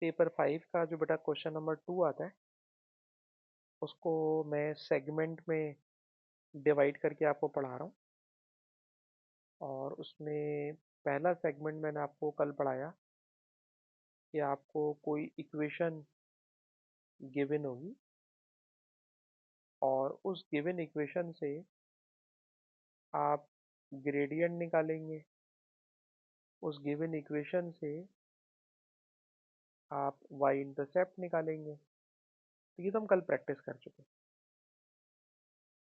Paper 5 का जो बेटा क्वेश्चन नंबर 2 आता है उसको मैं सेगमेंट में डिवाइड करके आपको पढ़ा रहा हूँ। और उसमें पहला सेगमेंट मैंने आपको कल पढ़ाया कि आपको कोई इक्वेशन गिवन होगी और उस गिवन इक्वेशन से आप ग्रेडियंट निकालेंगे। उस गिवन इक्वेशन से आप वाई इंटरसेप्ट निकालेंगे। तो ये तो हम कल प्रैक्टिस कर चुके हैं।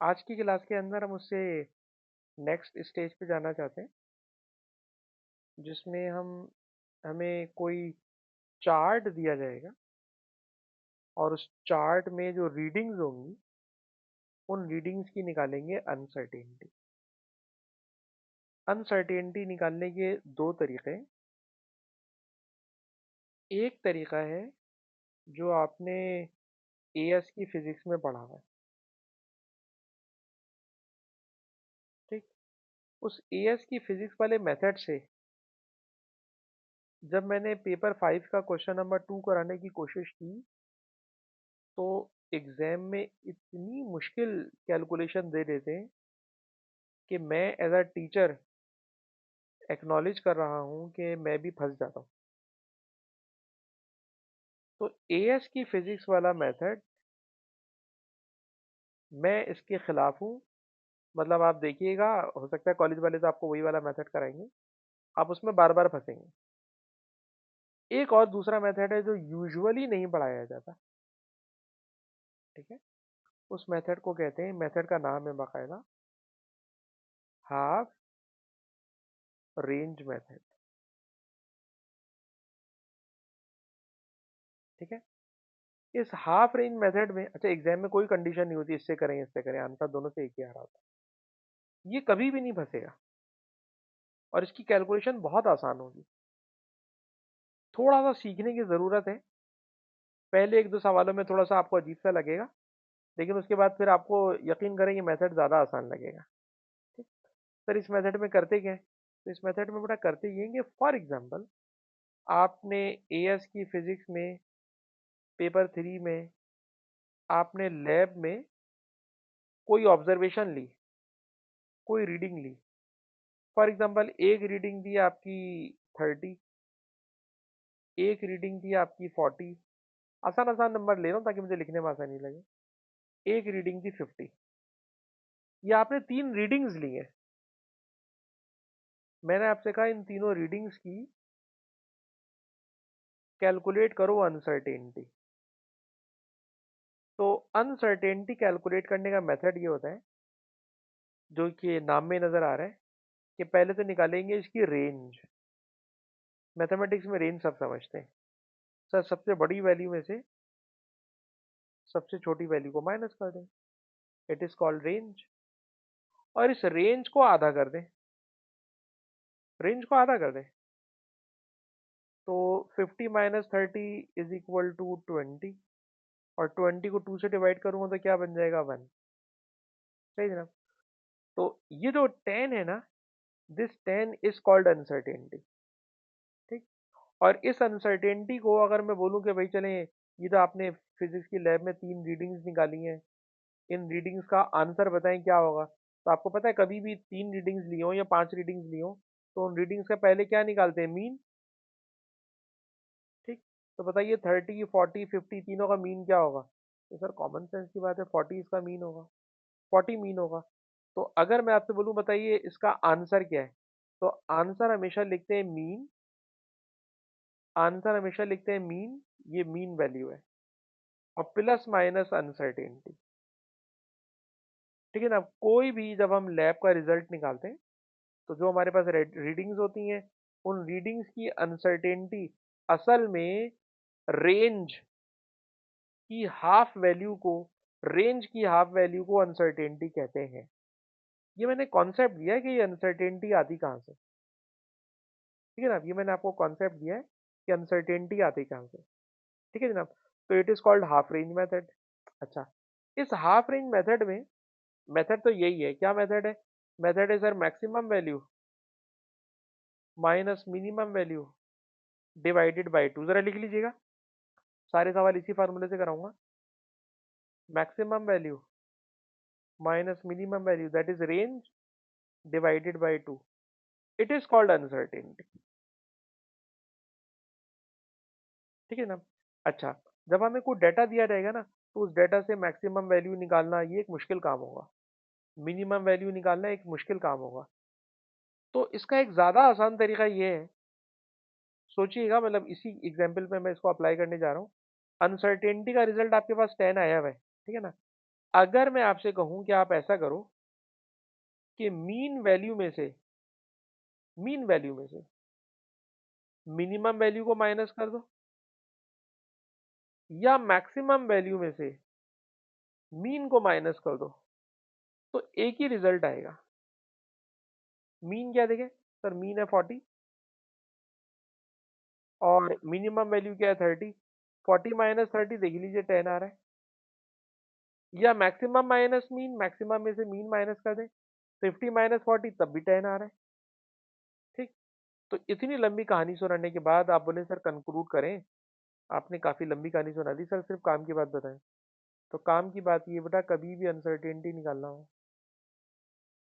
आज की क्लास के अंदर हम उससे नेक्स्ट स्टेज पे जाना चाहते हैं, जिसमें हमें कोई चार्ट दिया जाएगा और उस चार्ट में जो रीडिंग्स होंगी उन रीडिंग्स की निकालेंगे अनसर्टेनिटी। अनसर्टेनिटी निकालने के दो तरीके हैं। एक तरीका है जो आपने एएस की फिजिक्स में पढ़ा है, ठीक। उस एएस की फिजिक्स वाले मेथड से जब मैंने पेपर 5 का क्वेश्चन नंबर 2 कराने की कोशिश की तो एग्जाम में इतनी मुश्किल कैलकुलेशन दे देते हैं कि मैं एज अ टीचर एक्नॉलेज कर रहा हूँ कि मैं भी फंस जाता हूँ। तो एएस की फिजिक्स वाला मेथड मैं इसके खिलाफ हूँ। मतलब आप देखिएगा, हो सकता है कॉलेज वाले तो आपको वही वाला मेथड कराएंगे, आप उसमें बार बार फंसेंगे। एक और दूसरा मेथड है जो यूजुअली नहीं पढ़ाया जाता, ठीक है। उस मेथड को कहते हैं, मेथड का नाम है बाकायदा हाफ रेंज मेथड, ठीक है। इस हाफ रेंज मेथड में अच्छा एग्जाम में कोई कंडीशन नहीं होती इससे करें आंसर दोनों से एक ही आ रहा होता है। ये कभी भी नहीं फंसेगा और इसकी कैलकुलेशन बहुत आसान होगी। थोड़ा सा सीखने की ज़रूरत है। पहले एक दो सवालों में थोड़ा सा आपको अजीब सा लगेगा, लेकिन उसके बाद फिर आपको यकीन करें ये मेथड ज़्यादा आसान लगेगा, ठीक। सर इस मेथड में करते क्या है? तो इस मेथड में बेटा करते ये हैं कि फॉर एग्जांपल आपने एएस की फिजिक्स में पेपर 3 में आपने लैब में कोई ऑब्जर्वेशन ली, कोई रीडिंग ली। फॉर एग्जांपल एक रीडिंग दी आपकी 30, एक रीडिंग दी आपकी 40। आसान आसान नंबर ले रहा हूँ ताकि मुझे लिखने में आसानी लगे। एक रीडिंग थी 50। ये आपने तीन रीडिंग्स ली हैं। मैंने आपसे कहा इन तीनों रीडिंग्स की कैलकुलेट करो अनसर्टेनिटी। तो अनसर्टेनिटी कैलकुलेट करने का मेथड ये होता है जो कि नाम में नजर आ रहा है कि पहले तो निकालेंगे इसकी रेंज। मैथमेटिक्स में रेंज सब समझते हैं। सर सबसे बड़ी वैल्यू में से सबसे छोटी वैल्यू को माइनस कर दें, इट इज कॉल्ड रेंज। और इस रेंज को आधा कर दें, रेंज को आधा कर दें। तो 50 माइनस 30 इज इक्वल टू 20 और 20 को 2 से डिवाइड करूंगा तो क्या बन जाएगा 1। सही जनाब। तो ये जो 10 है ना, दिस 10 इज कॉल्ड अनसर्टेनिटी, ठीक। और इस अनसर्टेनिटी को अगर मैं बोलूं कि भाई चलें ये तो आपने फिजिक्स की लैब में तीन रीडिंग्स निकाली हैं, इन रीडिंग्स का आंसर बताएं क्या होगा। तो आपको पता है कभी भी तीन रीडिंग्स ली हो या पांच रीडिंग्स ली हो तो उन रीडिंग्स का पहले क्या निकालते हैं, मीन, ठीक। तो बताइए 30 40 50 तीनों का मीन क्या होगा। तो सर कॉमन सेंस की बात है 40 इसका मीन होगा, 40 मीन होगा। तो अगर मैं आपसे बोलूं बताइए इसका आंसर क्या है, तो आंसर हमेशा लिखते हैं मीन। आंसर हमेशा लिखते हैं मीन, ये मीन वैल्यू है और प्लस माइनस अनसर्टेनिटी, ठीक है ना। कोई भी जब हम लैब का रिजल्ट निकालते हैं तो जो हमारे पास रीडिंग्स होती हैं उन रीडिंग्स की अनसर्टेनिटी असल में रेंज की हाफ वैल्यू को रेंज की हाफ वैल्यू को अनसर्टेनिटी कहते हैं। ये मैंने कॉन्सेप्ट दिया है कि ये अनसर्टेनिटी आती कहाँ से, ठीक है ना। ये मैंने आपको कॉन्सेप्ट दिया है कि अनसर्टेनिटी आती कहाँ से, ठीक है जनाब। तो it is called half range method. अच्छा, इस हाफ रेंज मेथड में मेथड तो यही है, क्या मेथड है? मेथड है sir maximum value minus minimum value divided by 2। जरा लिख लीजिएगा, सारे सवाल इसी फार्मूले से कराऊंगा। Maximum value minus minimum value that is range divided by 2, it is called uncertainty. ठीक है ना। अच्छा, जब हमें कोई डाटा दिया जाएगा ना, तो उस डाटा से मैक्सिमम वैल्यू निकालना ये एक मुश्किल काम होगा, मिनिमम वैल्यू निकालना एक मुश्किल काम होगा। तो इसका एक ज़्यादा आसान तरीका ये है, सोचिएगा, मतलब इसी एग्जाम्पल पे मैं इसको अप्लाई करने जा रहा हूँ। अनसर्टेनिटी का रिजल्ट आपके पास 10 आया हुआ है, ठीक है ना। अगर मैं आपसे कहूँ कि आप ऐसा करो कि मीन वैल्यू में से मिनिमम वैल्यू को माइनस कर दो, या मैक्सिमम वैल्यू में से मीन को माइनस कर दो, तो एक ही रिजल्ट आएगा। मीन क्या देखें सर, मीन है 40 और मिनिमम वैल्यू क्या है 30। 40 माइनस 30 देख लीजिए 10 आ रहा है। या मैक्सिमम माइनस मीन, मैक्सिमम में से मीन माइनस कर दें, 50 माइनस 40 तब भी 10 आ रहा है। ठीक। तो इतनी लंबी कहानी सुनाने के बाद आप बोले सर कंक्लूड करें, आपने काफी लंबी कहानी सुना दी सर, सिर्फ काम की बात बताएं। तो काम की बात ये बेटा, कभी भी अनसर्टेनिटी निकालना हो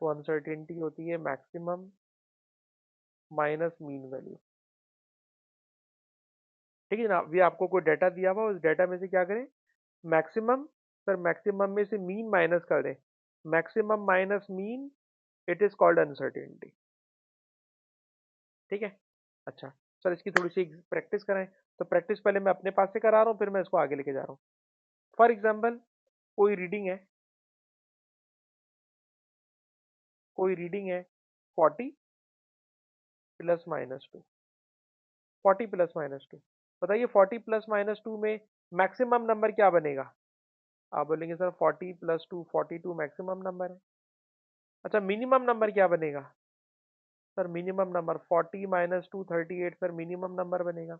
तो अनसर्टेनिटी होती है मैक्सिमम माइनस मीन वैल्यू। ठीक है ना। अभी आपको कोई डाटा दिया हुआ, उस डाटा में से क्या करें, मैक्सिमम, सर मैक्सिमम में से मीन माइनस कर दें, maximum minus mean, it is called uncertainty. ठीक है। अच्छा सर, इसकी थोड़ी सी प्रैक्टिस कराएं। तो प्रैक्टिस पहले मैं अपने पास से करा रहा हूँ, फिर मैं इसको आगे लेके जा रहा हूँ। फॉर एग्जाम्पल, कोई रीडिंग है कोई रीडिंग है 40 प्लस माइनस 2, 40 प्लस माइनस 2। बताइए 40 प्लस माइनस 2 में मैक्सिमम नंबर क्या बनेगा। आप बोलेंगे सर 40 प्लस 2 42 मैक्सिमम नंबर है। अच्छा, मिनिमम नंबर क्या बनेगा। Sir minimum number 40 minus 2 38 sir minimum number बनेगा।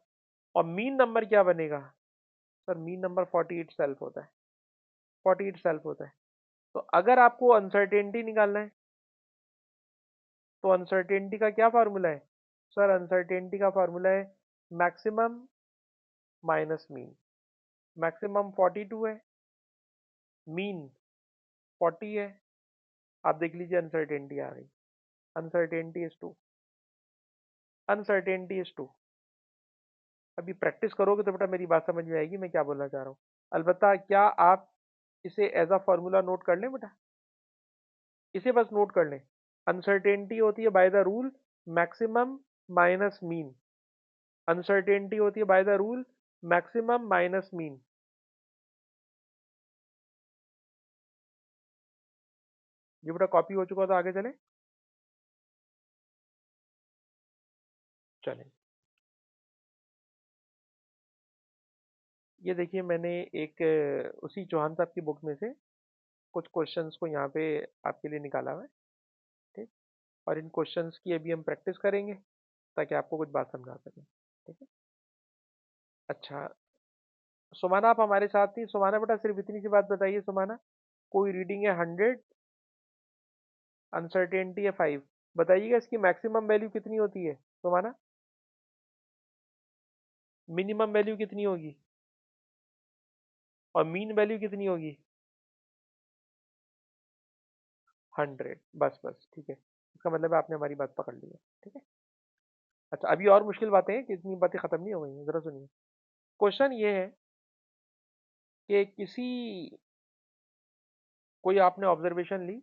और मीन नंबर क्या बनेगा। सर मीन नंबर 48 सेल्फ होता है, 48 सेल्फ होता है। तो अगर आपको अनसर्टेनिटी निकालना है, तो अनसर्टेनिटी का क्या फार्मूला है। सर अनसर्टेनिटी का फार्मूला है मैक्सिमम माइनस मीन। मैक्सिमम 42 है, मीन 40 है। आप देख लीजिए अनसर्टेनिटी आ गई। Uncertainty is 2, uncertainty is 2। अभी प्रैक्टिस करोगे तो बेटा मेरी बात समझ में आएगी मैं क्या बोलना चाह रहा हूँ। अलबत्ता क्या आप इसे एज अ फॉर्मूला नोट कर लें बेटा, इसे बस नोट कर लें। अनसर्टेनिटी होती है by the rule maximum minus mean. Uncertainty होती है by the rule maximum minus mean. ये बेटा कॉपी हो चुका, तो आगे चले। चलें, ये देखिए मैंने एक उसी चौहान साहब की बुक में से कुछ क्वेश्चंस को यहाँ पे आपके लिए निकाला हुआ है। ठीक। और इन क्वेश्चंस की अभी हम प्रैक्टिस करेंगे ताकि आपको कुछ बात समझा सके। ठीक है। अच्छा, सुमाना आप हमारे साथ थी। सुमाना बेटा सिर्फ इतनी सी बात बताइए। सुमाना, कोई रीडिंग है 100, अनसर्टेनिटी है 5, बताइएगा इसकी मैक्सिमम वैल्यू कितनी होती है। सुमाना, मिनिमम वैल्यू कितनी होगी और मीन वैल्यू कितनी होगी। 100। बस बस ठीक है, इसका मतलब है आपने हमारी बात पकड़ ली है। ठीक है। अच्छा, अभी और मुश्किल बातें हैं कि इतनी बातें खत्म नहीं हो गई हैं, जरा सुनिए। क्वेश्चन ये है कि कोई आपने ऑब्जर्वेशन ली,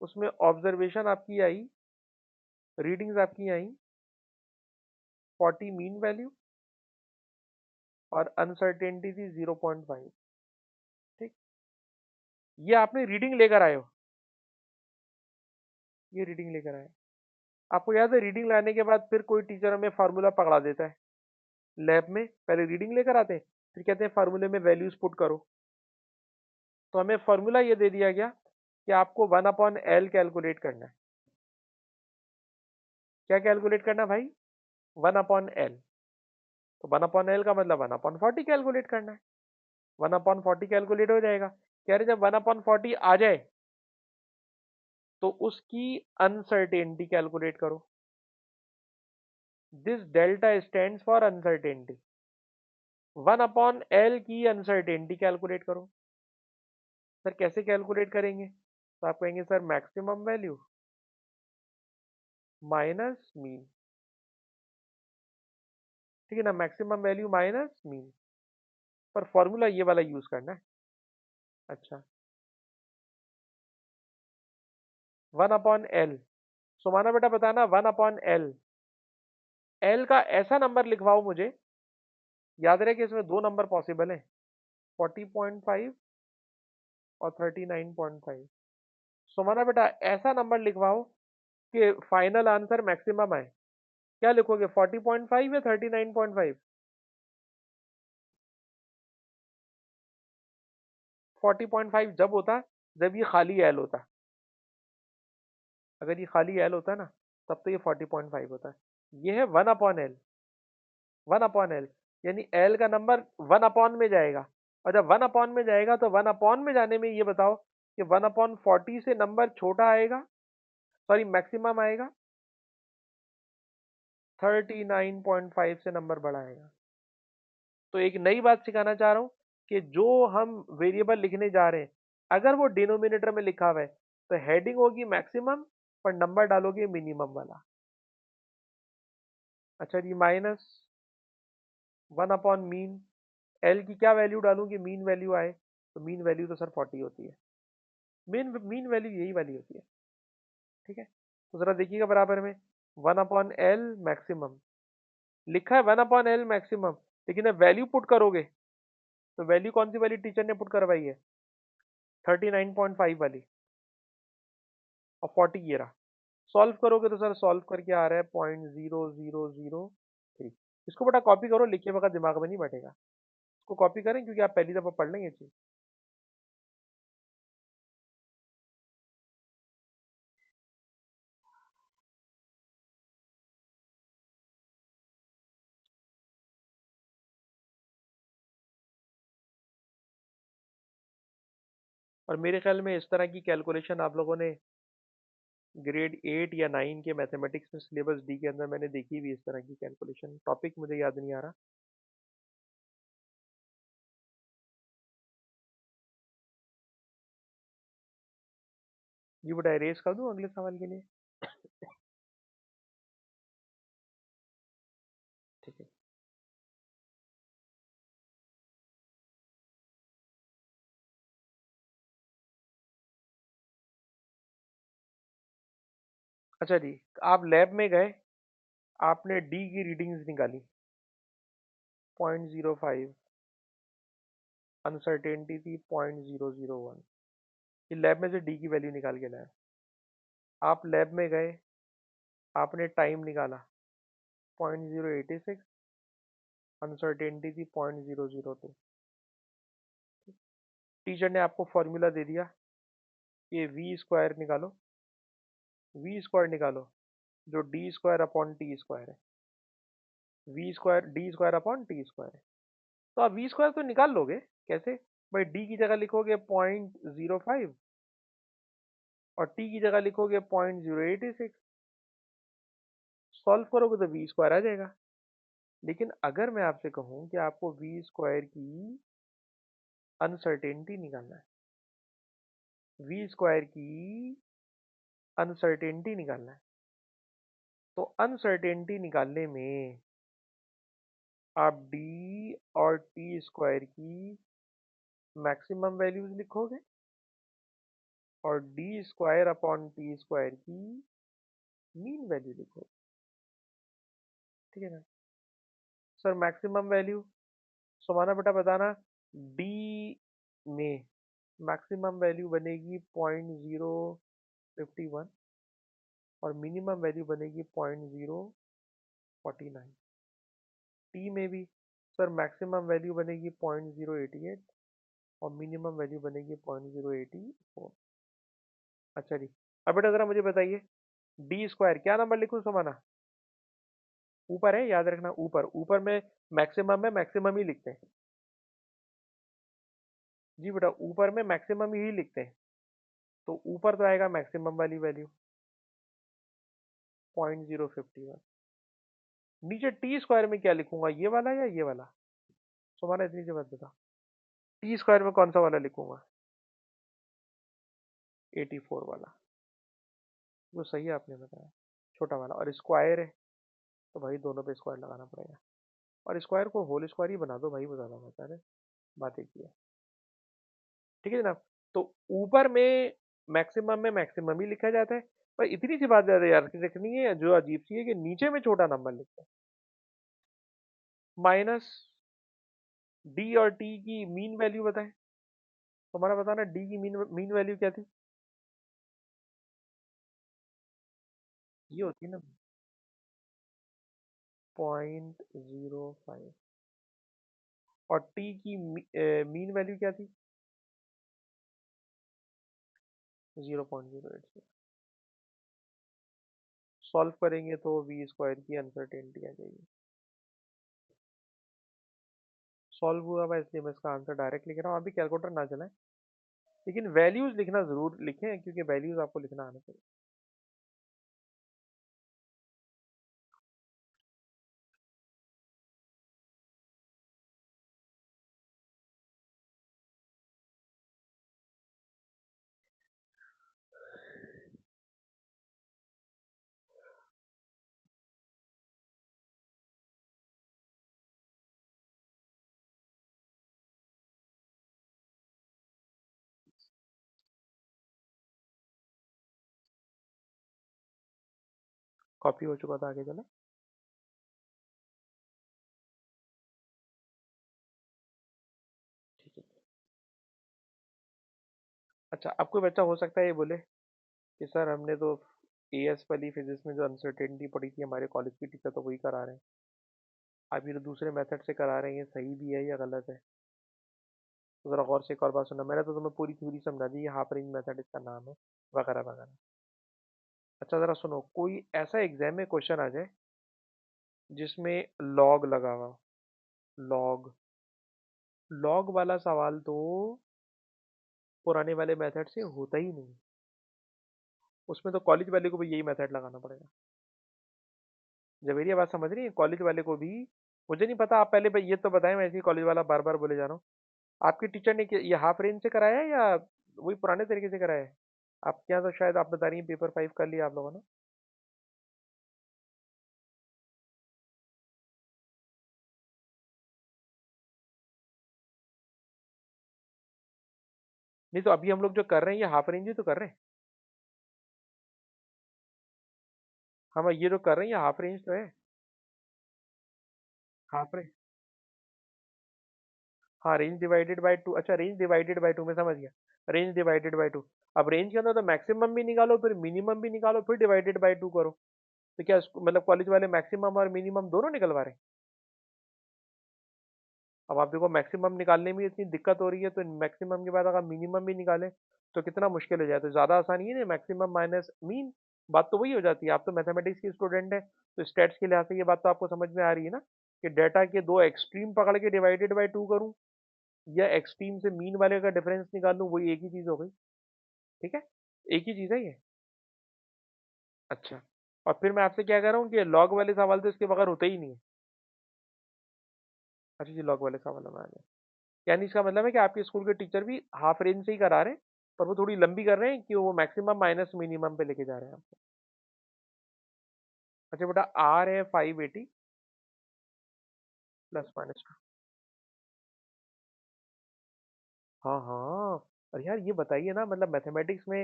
उसमें ऑब्जर्वेशन आपकी आई, रीडिंग्स आपकी आई 40 मीन वैल्यू और अनसर्टेनिटी थी 0.5। ठीक। ये आपने रीडिंग लेकर आए हो, ये रीडिंग लेकर आए। आपको याद है रीडिंग लाने के बाद फिर कोई टीचर हमें फार्मूला पकड़ा देता है लैब में, पहले रीडिंग लेकर आते हैं, फिर कहते हैं फार्मूले में वैल्यूज पुट करो। तो हमें फार्मूला ये दे दिया गया कि आपको 1/L कैलकुलेट करना है। क्या कैलकुलेट करना भाई, 1/L। तो 1/L का मतलब 1/40 कैलकुलेट करना है। 1/40 कैलकुलेट हो जाएगा। कह रहे जब 1/40 आ जाए तो उसकी अनसर्टेनिटी कैलकुलेट करो। This delta stands for uncertainty. 1/L की अनसर्टेनिटी कैलकुलेट करो। सर कैसे कैलकुलेट करेंगे? तो आप कहेंगे sir maximum value minus mean, ठीक है ना, मैक्सिमम वैल्यू माइनस मीन, पर फॉर्मूला ये वाला यूज करना है। अच्छा, 1/L। सुमाना बेटा बताना 1/L, एल का ऐसा नंबर लिखवाओ मुझे, याद रहे कि इसमें दो नंबर पॉसिबल है, 40.5 और 39.5। सुमाना बेटा ऐसा नंबर लिखवाओ कि फाइनल आंसर मैक्सिमम आए। क्या लिखोगे, 40.5 या 39.5? 40.5 जब होता जब ये खाली एल होता, अगर ये खाली एल होता ना तब तो ये 40.5 होता है। ये है 1/L, 1/L, यानी एल का नंबर 1 में जाएगा, और जब 1 में जाएगा तो 1 में जाने में ये बताओ कि 1/40 से नंबर छोटा आएगा, सॉरी मैक्सिमम आएगा, 39.5 से नंबर बड़ा आएगा। तो एक नई बात सिखाना चाह रहा हूं कि जो हम वेरिएबल लिखने जा रहे हैं, अगर वो डिनोमिनेटर में लिखा हुआ है तो हेडिंग होगी मैक्सिमम, पर नंबर डालोगे मिनिमम वाला। अच्छा जी, माइनस 1/मीन, एल की क्या वैल्यू डालूं कि मीन वैल्यू आए? तो मीन वैल्यू तो सर 40 होती है, मीन मीन वैल्यू यही वाली होती है, ठीक है। तो जरा देखिएगा बराबर में 1/L मैक्सिमम, लिखा है 1/L मैक्सिमम, लेकिन अब वैल्यू पुट करोगे तो वैल्यू कौन सी वाली टीचर ने पुट करवाई है? 39.5 वाली, और 40 ये रहा। सॉल्व करोगे तो सर सॉल्व करके आ रहा है 0.0003। इसको बेटा कॉपी करो, लिखे वक्त दिमाग में नहीं बैठेगा, इसको कॉपी करें क्योंकि आप पहली दफा पढ़ लेंगे ये चीज। और मेरे ख्याल में इस तरह की कैलकुलेशन आप लोगों ने ग्रेड 8 या 9 के मैथमेटिक्स में सिलेबस डी के अंदर मैंने देखी भी, इस तरह की कैलकुलेशन, टॉपिक मुझे याद नहीं आ रहा। ये बेटा एरेज कर दूं अगले सवाल के लिए? ठीक है। अच्छा जी, आप लैब में गए, आपने डी की रीडिंग्स निकाली, 0.05, अनसर्टेनिटी थी 0.001, ये लैब में से डी की वैल्यू निकाल के लाए। आप लैब में गए, आपने टाइम निकाला 0.086, अनसर्टेनिटी थी 0.002। टीचर ने आपको फॉर्मूला दे दिया कि वी स्क्वायर निकालो, वी स्क्वायर निकालो जो D square upon T square है, V square D square upon T square है। तो आप वी स्क्वायर तो निकाल लोगे, कैसे भाई? डी की जगह लिखोगे 0.05 और टी की जगह लिखोगे 0.086, सॉल्व करोगे तो वी स्क्वायर आ जाएगा। लेकिन अगर मैं आपसे कहूं कि आपको वी स्क्वायर की अनसर्टेनिटी निकालना है, वी स्क्वायर की अनसर्टेनिटी निकालना है, तो अनसर्टेनिटी निकालने में आप डी और टी स्क्वायर की मैक्सिमम वैल्यूज लिखोगे और D square upon T square की मीन वैल्यू लिखोगे, ठीक है ना। सर मैक्सिमम वैल्यू, सुमाना बेटा बताना, डी में मैक्सिमम वैल्यू बनेगी 0.051 और मिनिमम वैल्यू बनेगी 0.049। टी में भी सर मैक्सिमम वैल्यू बनेगी 0.088 और मिनिमम वैल्यू बनेगी 0.084। अच्छा जी, अब बेटा जरा मुझे बताइए, डी स्क्वायर क्या नंबर लिखूं सुमाना? ऊपर है, याद रखना, ऊपर, ऊपर में मैक्सिमम है, मैक्सिमम ही लिखते हैं। जी बेटा, ऊपर में मैक्सिमम ही लिखते हैं, तो ऊपर तो आएगा मैक्सिमम वाली वैल्यू 0.051। नीचे टी स्क्वायर में क्या लिखूंगा, ये वाला या ये वाला? तो हमारा इतनी सी बात बता, टी स्क्वायर में कौन सा वाला लिखूंगा? 84 वाला। वो सही है आपने बताया, छोटा वाला। और स्क्वायर है तो भाई दोनों पे स्क्वायर लगाना पड़ेगा। और स्क्वायर को होल स्क्वायर ही बना दो भाई, वो ज़्यादा बेहतर है। बात एक ही है। ठीक है जनाब। तो ऊपर में मैक्सिमम ही लिखा जाता है। पर इतनी सी बात ज़्यादा याद रखनी है, जो अजीब सी है, कि नीचे में छोटा नंबर लिखते हैं। माइनस डी और टी की मीन वैल्यू बताएं। तो हमारा बताना, डी की मीन मीन वैल्यू क्या थी? ये होती है ना, 0.05। और टी की मीन वैल्यू क्या थी? 0.08। सॉल्व करेंगे तो वी स्क्वायर की अनसर्टेनिटी आ जाएगी। सॉल्व हुआ हुआ, इसलिए मैं इसका आंसर डायरेक्ट लिख रहा हूँ। अभी कैलकुलेटर ना चलाएं, लेकिन वैल्यूज लिखना जरूर लिखें, क्योंकि वैल्यूज आपको लिखना आना चाहिए। कॉपी हो चुका था, आगे चले। ठीक है। अच्छा, अब कोई बच्चा हो सकता है ये बोले कि सर हमने तो एएस वाली फिजिक्स में जो अनसर्टेनिटी पड़ी थी, हमारे कॉलेज की टीचर तो वही करा रहे हैं। आप ये तो दूसरे मेथड से करा रहे हैं, ये सही भी है या गलत है? तो जरा गौर से एक और बात सुनना, मैंने तो तुम्हें पूरी थ्योरी समझा दी, ये हाफ रेंज मेथड इसका नाम है, वगैरह वगैरह। अच्छा जरा सुनो, कोई ऐसा एग्जाम में क्वेश्चन आ जाए जिसमें लॉग लगा हुआ, लॉग लॉग वाला सवाल तो पुराने वाले मेथड से होता ही नहीं। उसमें तो कॉलेज वाले को भी यही मेथड लगाना पड़ेगा। जब मेरी बात समझ रही है, कॉलेज वाले को भी। मुझे नहीं पता, आप पहले ये तो बताएं, मैं ऐसे ही कॉलेज वाला बार बार बोले जा रहा हूँ। आपकी टीचर ने ये हाफ रेंज से कराया है या वही पुराने तरीके से कराया है? आपके यहाँ तो शायद आप बता रही हैं पेपर 5 कर लिया आप लोगों ने। नहीं तो अभी हम लोग जो कर रहे हैं ये हाफ रेंज ही तो कर रहे हैं। हम ये जो कर रहे हैं ये हाफ रेंज तो है। Half range. हाँ, रेंज डिवाइडेड बाय टू। अच्छा, रेंज डिवाइडेड बाय टू में समझ गया। Range divided by two. अब रेंज के अंदर तो मैक्सिमम भी निकालो, फिर मिनिमम भी निकालो, फिर डिवाइडेड बाय टू करो। तो क्या मतलब कॉलेज वाले मैक्सिमम और मिनिमम दोनों निकलवा रहे हैं? अब आप देखो, मैक्सिमम निकालने में इतनी दिक्कत हो रही है, तो मैक्सिमम के बाद अगर मिनिमम भी निकालें तो कितना मुश्किल हो जाए। तो ज़्यादा आसानी है ना, मैक्सिमम माइनस मीन। बात तो वही हो जाती है। आप तो मैथमेटिक्स की स्टूडेंट है, तो स्टैट्स के लिहाज से ये बात तो आपको समझ में आ रही है ना, कि डेटा के दो एक्सट्रीम पकड़ के डिवाइडेड बाई टू करूँ, या एक्सट्रीम से मीन वाले का डिफरेंस निकाल लूँ, वही एक ही चीज़ हो गई। ठीक है, एक ही चीज़ है ये। अच्छा, और फिर मैं आपसे क्या कह रहा हूँ कि लॉग वाले सवाल तो इसके बगैर होते ही नहीं है। अच्छा जी, लॉग वाले सवाल में आ गए। यानी इसका मतलब है कि आपके स्कूल के टीचर भी हाफ रेंज से ही करा रहे हैं, पर वो थोड़ी लंबी कर रहे हैं कि वो मैक्सिमम माइनस मिनिमम पे लेके जा रहे हैं आपको। अच्छा बेटा, आर है 580 प्लस माइनस। हाँ हाँ। और यार ये बताइए ना, मतलब मैथमेटिक्स में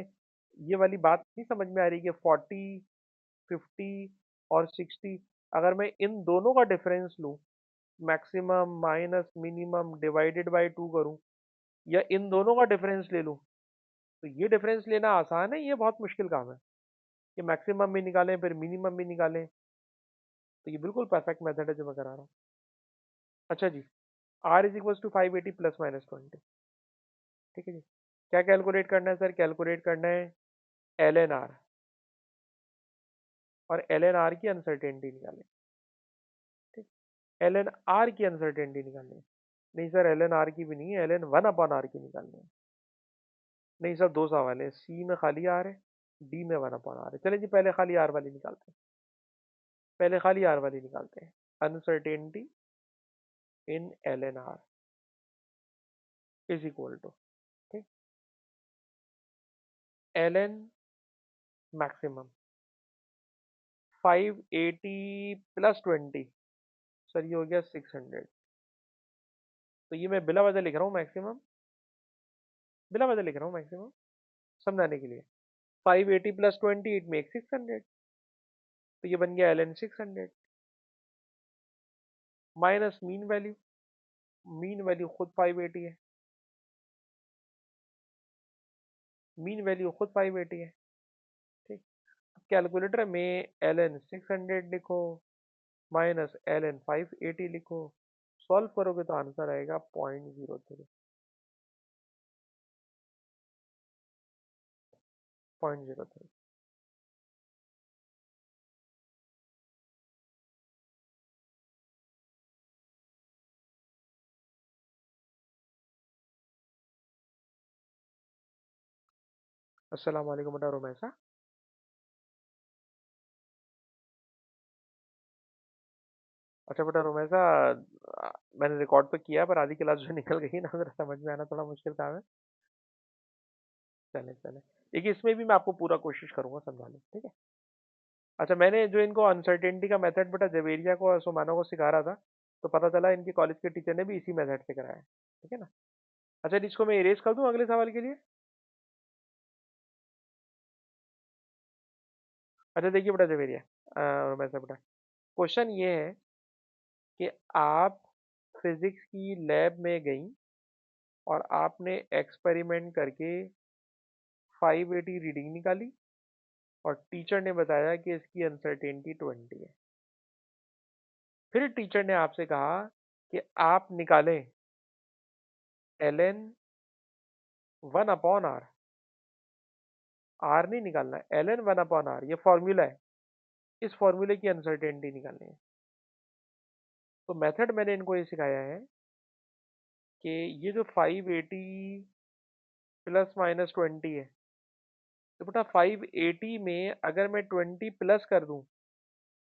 ये वाली बात नहीं समझ में आ रही कि 40, 50 और 60, अगर मैं इन दोनों का डिफरेंस लूँ, maximum minus minimum divided by two करूँ, या इन दोनों का डिफरेंस ले लूँ, तो ये डिफरेंस लेना आसान है, ये बहुत मुश्किल काम है। कि मैक्सिमम भी निकालें फिर मिनिमम भी निकालें। तो ये बिल्कुल परफेक्ट मेथड है जो मैं करा रहा हूँ। अच्छा जी, R is equal to 580 plus minus 20। ठीक है जी। क्या कैलकुलेट करना है सर? कैलकुलेट करना है एल एन आर, और एल एन आर की अनसर्टेनिटी निकालें। ठीक, एल एन आर की अनसर्टेनिटी निकालनी है। नहीं सर, एल एन आर की भी नहीं है, L N one upon R की निकालनी है। नहीं सर, दो सवाल है, सी में खाली आर है, डी में वन अपॉन आर है। चले जी, पहले खाली आर वाली निकालते हैं। पहले खाली आर वाली निकालते हैं। Uncertainty in L N R is equal to, ठीक, L N maximum 580 plus 20, sir ये हो गया 600। तो ये मैं बिला वजह लिख रहा हूँ मैक्सिमम, बिला वजह लिख रहा हूँ मैक्सिमम समझाने के लिए। 580 प्लस 20 इट मेक 600, तो ये बन गया L N 600 minus mean value खुद 580 है, मीन वैल्यू खुद 580 है, ठीक। कैलकुलेटर में एल एन 600 लिखो माइनस एल एन 580 लिखो, सॉल्व करोगे तो आंसर आएगा 0.03, 0.03। अस्सलाम वालेकुम बेटा रोमैसा। अच्छा बेटा रोमैसा, मैंने रिकॉर्ड तो किया पर आधी क्लास जो निकल गई ना, जरा समझ में आना थोड़ा मुश्किल काम है। चले चले, देखिए इसमें भी मैं आपको पूरा कोशिश करूंगा समझाने, ठीक है। अच्छा, मैंने जो इनको अनसर्टेनिटी का मेथड बेटा जवेरिया को और सुमानो को सिखा रहा था, तो पता चला इनके कॉलेज के टीचर ने भी इसी मेथड से कराया है, ठीक है ना। अच्छा, इसको मैं इरेज कर दूं अगले सवाल के लिए। अच्छा देखिए बेटा जवेरिया, रोमैसा बेटा, क्वेश्चन ये है कि आप फिजिक्स की लैब में गई और आपने एक्सपेरिमेंट करके 580 रीडिंग निकाली और टीचर ने बताया कि इसकी अनसर्टेनिटी 20 है। फिर टीचर ने आपसे कहा कि आप निकालें एल एन 1/r, आर नहीं निकालना, एल एन 1/r, ये फॉर्मूला है, इस फॉर्मूले की अनसर्टेनिटी निकालनी है। तो मेथड मैंने इनको ये सिखाया है कि ये जो 580 प्लस माइनस 20 है, तो बेटा 580 में अगर मैं 20 प्लस कर दूं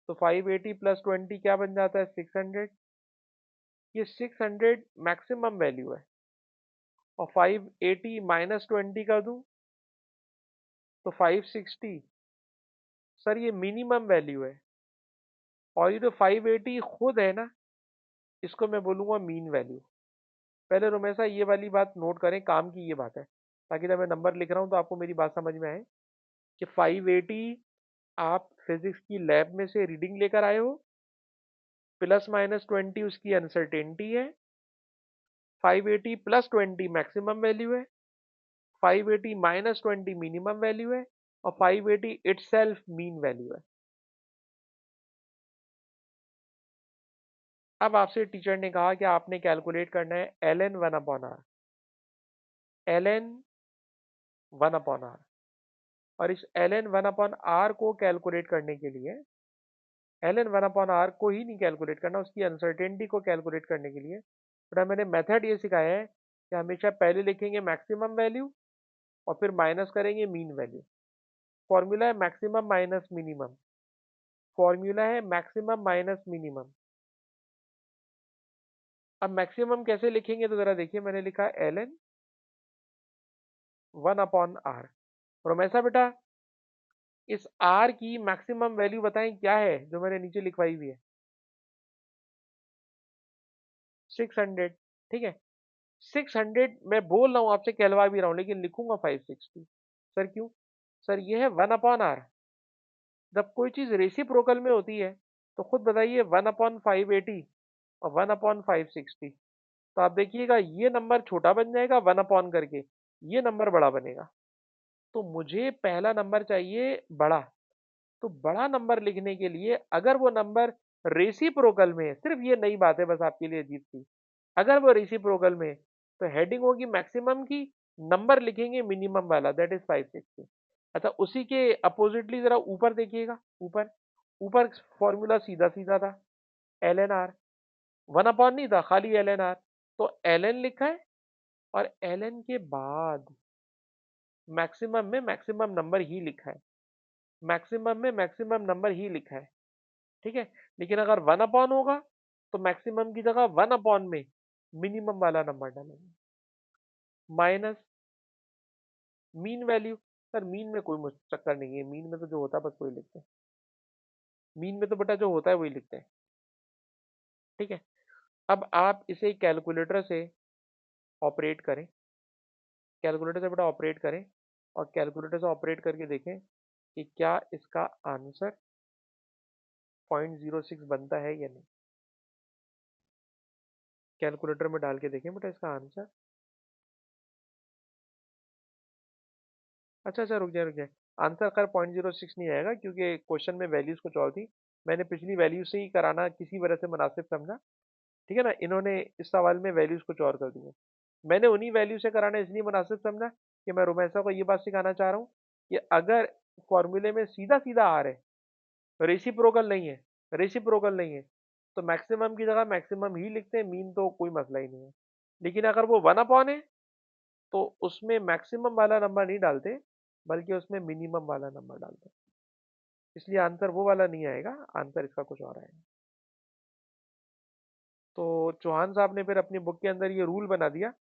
तो 580 प्लस 20 क्या बन जाता है, 600। ये 600 मैक्सिमम वैल्यू है, और 580 माइनस 20 कर दूं तो 560, सर ये मिनिमम वैल्यू है। और ये जो 580 खुद है ना, इसको मैं बोलूंगा मीन वैल्यू। पहले रोमेसा ये वाली बात नोट करें, काम की ये बात है, ताकि जब मैं नंबर लिख रहा हूं तो आपको मेरी बात समझ में आए कि 580 आप फिजिक्स की लैब में से रीडिंग लेकर आए हो, प्लस माइनस 20 उसकी अनसर्टेनिटी है, 580 प्लस 20 मैक्सिमम वैल्यू है, 580 माइनस 20 मिनिमम वैल्यू है, और 580 इटसेल्फ मीन वैल्यू है। अब आपसे टीचर ने कहा कि आपने कैलकुलेट करना है L N 1/r, L N 1/r, और इस एल एन 1/r को कैलकुलेट करने के लिए, एल एन 1/r को ही नहीं कैलकुलेट करना, उसकी अनसर्टेनिटी को कैलकुलेट करने के लिए बेटा मैंने मेथड ये सिखाया है कि हमेशा पहले लिखेंगे मैक्सिमम वैल्यू और फिर माइनस करेंगे मीन वैल्यू। फॉर्मूला है मैक्सिमम माइनस मिनिमम, फॉर्मूला है मैक्सिमम माइनस मिनिमम। अब मैक्सिमम कैसे लिखेंगे तो जरा देखिए, मैंने लिखा एल एन 1/r, और ऐसा बेटा इस आर की मैक्सिमम वैल्यू बताएं क्या है जो मैंने नीचे लिखवाई हुई है, 600, ठीक है। 600 मैं बोल रहा हूं आपसे, कहलवा भी रहा हूं, लेकिन लिखूंगा 560। सर क्यों, सर ये है 1/r। जब कोई चीज रेसिप्रोकल में होती है तो खुद बताइए 1/580 और 1/560, तो आप देखिएगा ये नंबर छोटा बन जाएगा 1 करके, ये नंबर बड़ा बनेगा। तो मुझे पहला नंबर चाहिए बड़ा, तो बड़ा नंबर लिखने के लिए अगर वो नंबर रेसिप्रोकल में है, सिर्फ ये नई बात है बस आपके लिए अजीब सी, अगर वो रेसिप्रोकल में है, तो हेडिंग होगी मैक्सिमम की, नंबर लिखेंगे मिनिमम वाला, दैट इज 560। अच्छा, उसी के अपोजिटली जरा ऊपर देखिएगा, ऊपर ऊपर फॉर्मूला सीधा सीधा था, एल एन आर, 1 नहीं था, खाली एल एन आर। तो एल एन लिखा है और एल एन के बाद मैक्सिमम में मैक्सिमम नंबर ही लिखा है, मैक्सिमम में मैक्सिमम नंबर ही लिखा है, ठीक है। लेकिन अगर 1 होगा तो मैक्सिमम की जगह 1 अपॉन में मिनिमम वाला नंबर डालेंगे, minus mean value. Sir mean में कोई चक्कर नहीं है, मीन में तो जो होता है बस वही लिखते हैं, मीन में तो बेटा जो होता है वही लिखते हैं। ठीक है, अब आप इसे कैलकुलेटर से ऑपरेट करें, कैलकुलेटर से बेटा ऑपरेट करें, और कैलकुलेटर से ऑपरेट करके देखें कि क्या इसका आंसर 0.06 बनता है या नहीं। कैलकुलेटर में डाल के देखें बेटा इसका आंसर। अच्छा अच्छा, रुक जाए रुक जाए, आंसर खैर 0.06 नहीं आएगा क्योंकि क्वेश्चन में वैल्यूज कुछ और थी। मैंने पिछली वैल्यू से ही कराना किसी वजह से मुनासिब समझा। ठीक है ना, इन्होंने इस सवाल में वैल्यूज कुछ और कर दी है। मैंने उन्हीं वैल्यू से कराना इसलिए मुनासिब समझा कि मैं रुमैसा को ये बात सिखाना चाह रहा हूँ कि अगर फॉर्मूले में सीधा सीधा आ रहा है, रेसिप्रोकल नहीं है, रेसिप्रोकल नहीं है, तो मैक्सिमम की जगह मैक्सिमम ही लिखते हैं, मीन तो कोई मसला ही नहीं है। लेकिन अगर वो 1 अपॉन है तो उसमें मैक्सिमम वाला नंबर नहीं डालते, बल्कि उसमें मिनिमम वाला नंबर डालते हैं। इसलिए आंसर वो वाला नहीं आएगा, आंसर इसका कुछ और आएगा। तो चौहान साहब ने फिर अपनी बुक के अंदर ये रूल बना दिया,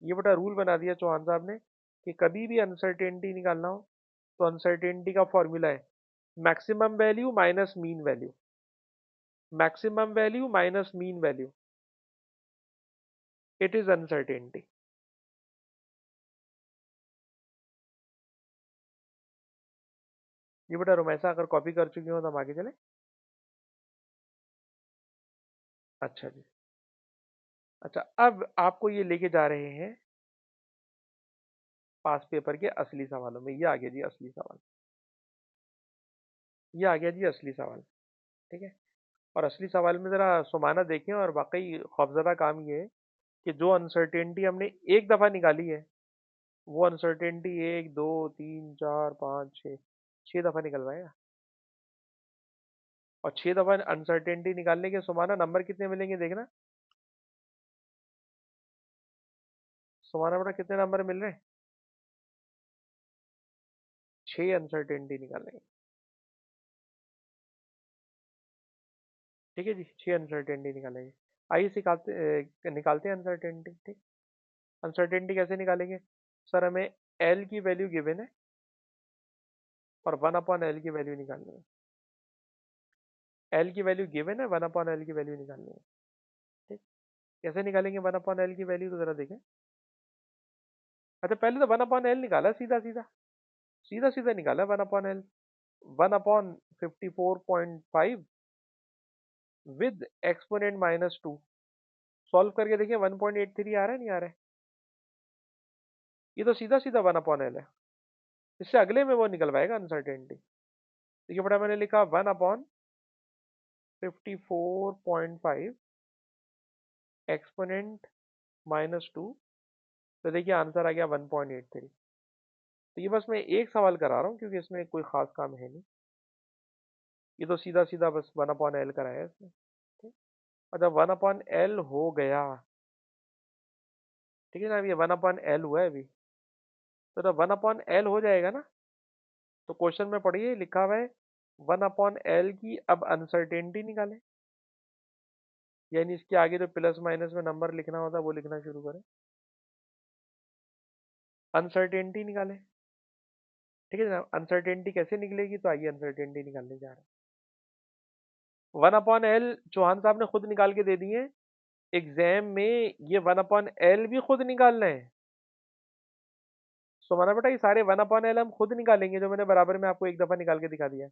ये बड़ा रूल बना दिया चौहान साहब ने कि कभी भी अनसर्टेनिटी निकालना हो तो अनसर्टेनिटी का फॉर्मूला है maximum value minus mean value, maximum value minus mean value, it is uncertainty. ये बेटा रोमैसा अगर कॉपी कर चुकी हो तो हम आगे चले। अच्छा जी, अच्छा अब आपको ये लेके जा रहे हैं पास पेपर के असली सवालों में। ये आ गया जी असली सवाल, ये आ गया जी असली सवाल। ठीक है, और असली सवाल में जरा सुमाना देखें, और वाकई खौफजदा काम ये है कि जो अनसर्टेनिटी हमने एक दफा निकाली है, वो अनसर्टेनिटी एक दो तीन चार पाँच छः, 6 दफा निकलवाएगा। और 6 दफा अनसर्टेनिटी निकालने के सुमाना नंबर कितने मिलेंगे देखना। सुमाना बेटा कितने नंबर मिल रहे हैं? 6 अनसर्टेनिटी निकालेंगे। ठीक है जी, 6 अनसर्टेनिटी निकालेंगे। आइए सिखाते निकालते हैं अनसर्टेनिटी। ठीक, अनसर्टेनिटी कैसे निकालेंगे? सर हमें एल की वैल्यू गिवन है और 1 अपॉन एल की वैल्यू निकालनी है। एल की वैल्यू गिवन है, 1 अपॉन एल की वैल्यू निकालनी है। ठीक, कैसे निकालेंगे 1 अपॉन एल की वैल्यू, तो जरा देखें। अच्छा पहले तो 1 अपॉन एल निकाला, सीधा सीधा सीधा सीधा निकाला 1 upon L. 1 upon 54.5 with exponent -2। Solve करके देखिए 1.83 आ रहा है नहीं आ रहा है? ये तो सीधा सीधा 1 अपॉन एल है। इससे अगले में वो निकलवाएगा अनसर्टेनिटी। देखिए बड़ा मैंने लिखा 1 अपॉन 54.5 एक्सपोनेंट -2, तो देखिए आंसर आ गया 1.83। तो ये बस मैं एक सवाल करा रहा हूँ क्योंकि इसमें कोई खास काम है नहीं, ये तो सीधा सीधा बस 1 अपॉन एल कराया है इसमें। ठीक? और जब 1 अपॉन एल हो गया, ठीक है ना, अभी 1 अपॉन एल हुआ है अभी, तो जब 1 अपॉन एल हो जाएगा ना, तो क्वेश्चन में पढ़िए लिखा हुआ है 1 अपॉन एल की अब अनसर्टेनिटी निकालें। यानी इसके आगे जो प्लस माइनस में नंबर लिखना होता है वो लिखना शुरू करें, अनसर्टेनिटी निकालें। ठीक है ना, अनसर्टेनिटी कैसे निकलेगी, तो आइए अनसर्टेनिटी निकालने जा रहे हैं। 1 अपॉन एल चौहान साहब ने खुद निकाल के दे दिए एग्जाम में, ये 1 अपॉन एल भी खुद निकालना है। सो माना बेटा ये सारे 1 अपॉन एल हम खुद निकालेंगे, जो मैंने बराबर में आपको एक दफा निकाल के दिखा दिया।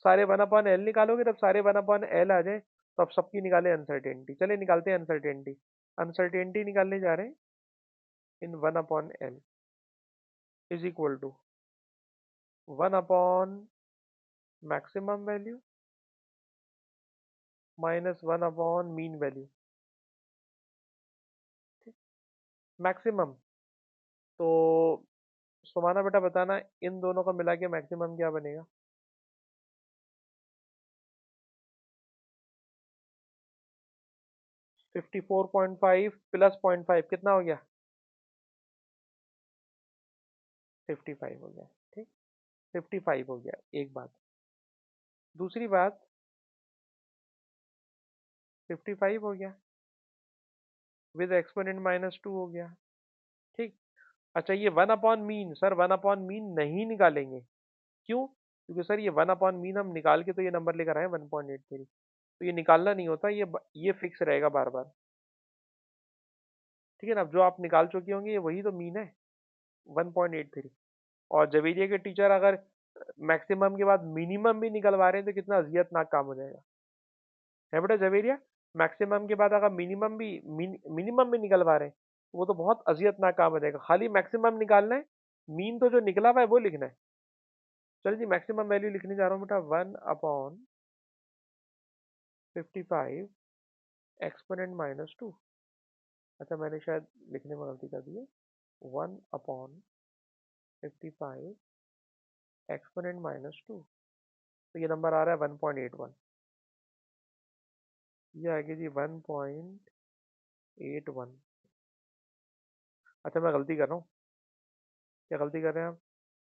सारे 1 अपॉन एल निकालोगे, तब सारे 1 अपॉन एल आ जाए, तो अब सबकी निकाले अनसर्टेनिटी। चले निकालते हैं अनसर्टेनिटी। अनसर्टेनिटी निकालने जा रहे हैं इन 1 upon L is equal to 1 upon maximum value minus 1 upon mean value. Maximum तो सुमाना बेटा बताना, इन दोनों को मिला के मैक्सिमम क्या बनेगा? 54.5 प्लस 0.5 कितना हो गया? 55 हो गया। ठीक, 55 हो गया। एक बात, दूसरी बात, 55 हो गया, विद एक्सपोनेंट -2 हो गया। ठीक। अच्छा, ये 1 upon mean, sir 1 upon mean नहीं निकालेंगे। क्यों? क्योंकि सर ये 1 अपॉन मीन हम निकाल के तो ये नंबर लेकर आए 1.83, तो ये निकालना नहीं होता, ये फिक्स रहेगा बार बार। ठीक है ना? अब जो आप निकाल चुके होंगे ये वही तो मीन है, 1.83। और जवेरिया के टीचर अगर मैक्सिमम के बाद मिनिमम भी निकलवा रहे हैं तो कितना अजियतनाक काम हो जाएगा, है बेटा जवेरिया? मैक्सिमम के बाद अगर मिनिमम भी निकलवा रहे हैं वो तो बहुत अजियतनाक काम हो जाएगा। खाली मैक्सिमम निकालना है, मीन तो जो निकला हुआ है वो लिखना है। चलो जी, मैक्सिमम वैल्यू लिखने जा रहा हूँ बेटा, 1/55 एक्सपोनेंट -2। अच्छा, मैंने शायद लिखने में गलती कर दी है। 1/55 एक्सपोनेंट -2, तो ये नंबर आ रहा है 1.81। ये आ गया जी 1.81। अच्छा, मैं गलती कर रहा हूँ। क्या गलती कर रहे हैं आप?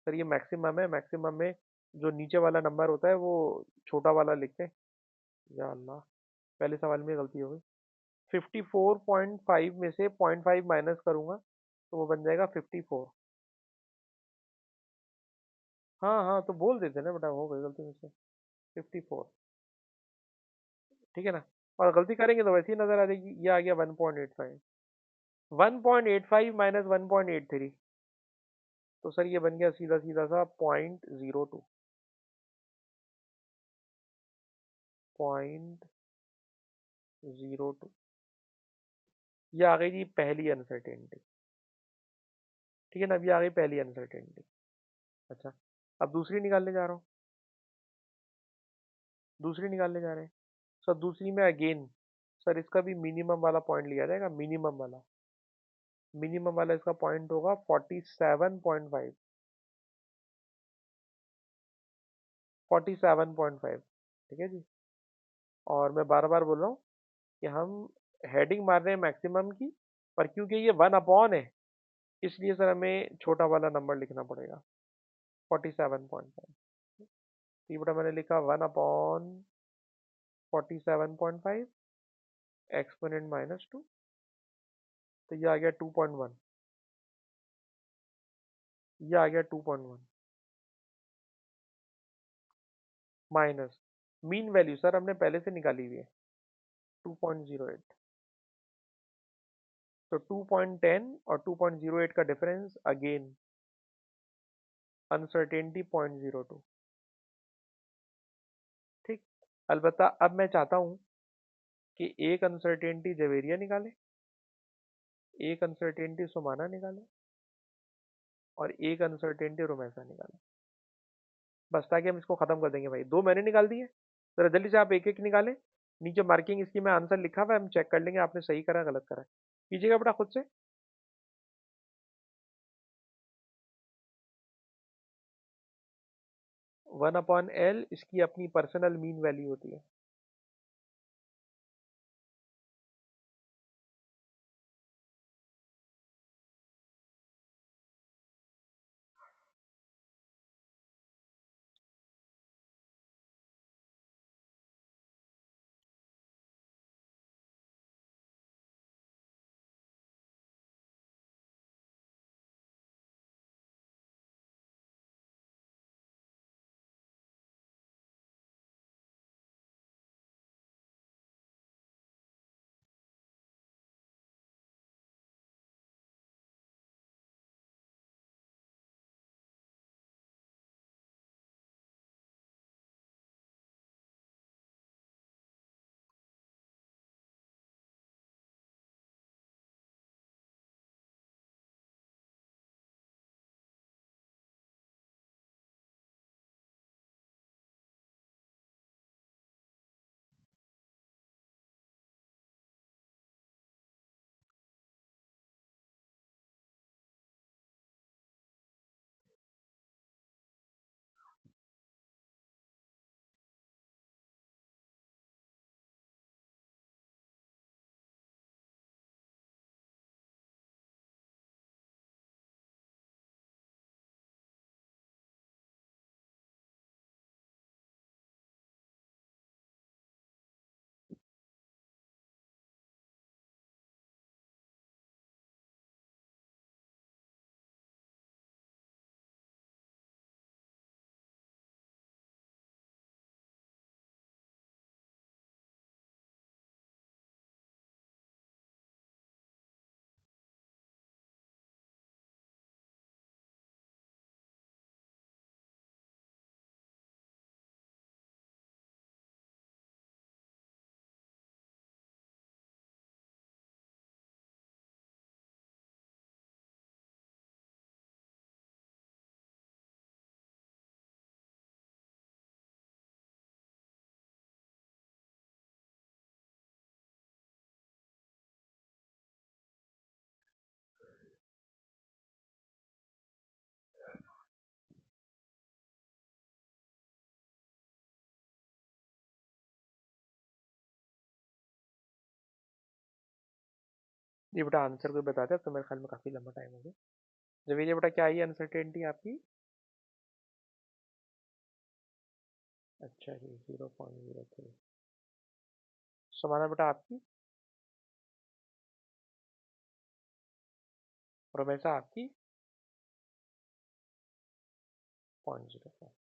सर ये मैक्सिमम है, मैक्सिमम में जो नीचे वाला नंबर होता है वो छोटा वाला लिखते हैं। या अल्लाह, पहले सवाल में गलती हो गई। 54.5 में से 0.5 माइनस करूंगा तो वो बन जाएगा 54। हाँ हाँ, तो बोल देते ना बेटा, हो गई गलती मुझसे। 54। ठीक है ना? और गलती करेंगे तो वैसे ही नजर आ जाएगी। ये आ गया 1.85। 1.85 माइनस 1.83, तो सर ये बन गया सीधा सीधा सा 0.02। 0.02। ये आ गई जी पहली अनसर्टेनिटी। ठीक है ना? अब ये आ गई पहली अनसर्टेनिटी। अच्छा, अब दूसरी निकालने जा रहा हूँ। दूसरी निकालने जा रहे हैं। सर दूसरी में अगेन, सर इसका भी मिनिमम वाला पॉइंट लिया जाएगा। मिनिमम वाला इसका पॉइंट होगा 47.5। 47.5। ठीक है जी। और मैं बार बार बोल रहा हूँ कि हम हेडिंग मार रहे हैं मैक्सिमम की, पर क्योंकि ये 1 अपॉन है इसलिए सर हमें छोटा वाला नंबर लिखना पड़ेगा, 47.5। तो ये बेटा मैंने लिखा 1/47.5 एक्सपोनेंट -2, तो ये आ गया 2.1। ये आ गया 2.1 माइनस मीन वैल्यू सर हमने पहले से निकाली हुई है, 2.08। तो 2.10 और 2.08 का डिफरेंस अगेन अनसर्टेनिटी 0.02। ठीक। अलबत्ता अब मैं चाहता हूं कि एक अनसर्टेनिटी जवेरिया निकाले, एक अनसर्टेनिटी सुमाना निकाले, और एक अनसर्टेनिटी रोमेसा निकाले। बस, ताकि हम इसको खत्म कर देंगे भाई। दो मैंने निकाल दिए, जरा जल्दी से आप एक एक निकालें। नीचे मार्किंग इसकी में आंसर लिखा हुआ है, हम चेक कर लेंगे आपने सही करा गलत करा। कीजिएगा बेटा खुद से। 1/L इसकी अपनी पर्सनल मीन वैल्यू होती है। ये बेटा आंसर कोई बताता है तो मेरे ख्याल में काफी लंबा टाइम हो गया। जब ये बेटा क्या आई अनसर्टेनिटी आपकी? अच्छा जी 0.03। समाना बेटा आपकी? और वैसा आपकी 0.04।